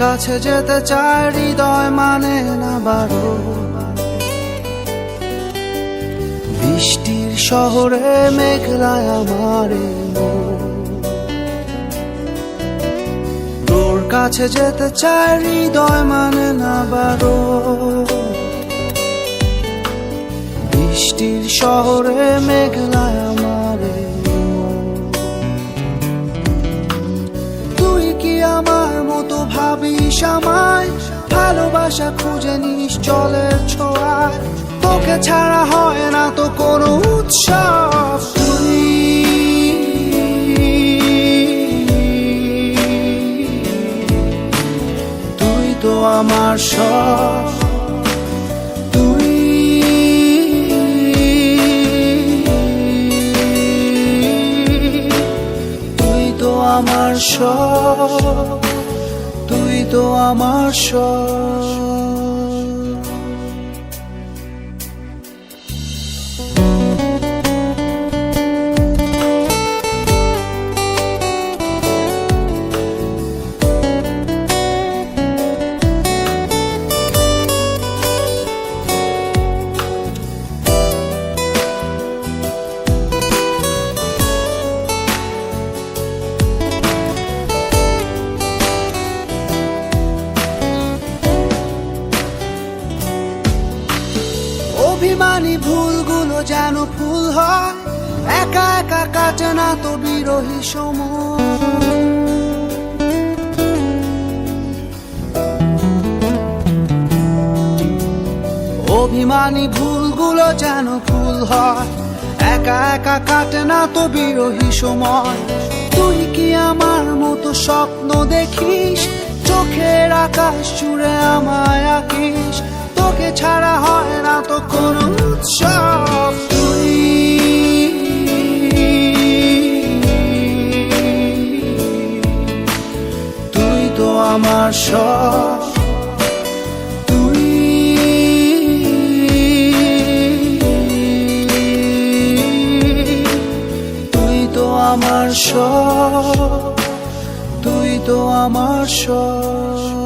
কাছে যেতে চায় হৃদয় মানে না বারো। বৃষ্টির শহরে মেঘলায় আমার তোর কাছে যেতে চায় হৃদয় মানে না বারো। বৃষ্টির শহরে মেঘলায় আমার তুই কি আমার মতো ভাবিস আমায়? ভালোবাসা খুঁজে নিস জলের ছোঁয়ায়, তোকে ছাড়া হয় না তো কোনো উৎসব। তুই তো আমার সব, আমার সব, তুই তো আমার সব। অভিমানী ভুলগুলো যেন ফুল হয়, একা একা কাটে না তো বিরহী সময়। অভিমানী ভুলগুলো যেন ফুল হয়, একা একা কাটে না তো বিরহী সময়। তুই কি আমার মতো স্বপ্ন দেখিস? চোখের আকাশ জুড়ে আমায় আঁকিস, তোকে ছাড়া হয় না তো কোনো উৎসব। তুই তো আমার সব, তুই তো আমার সব, তুই তো আমার সব।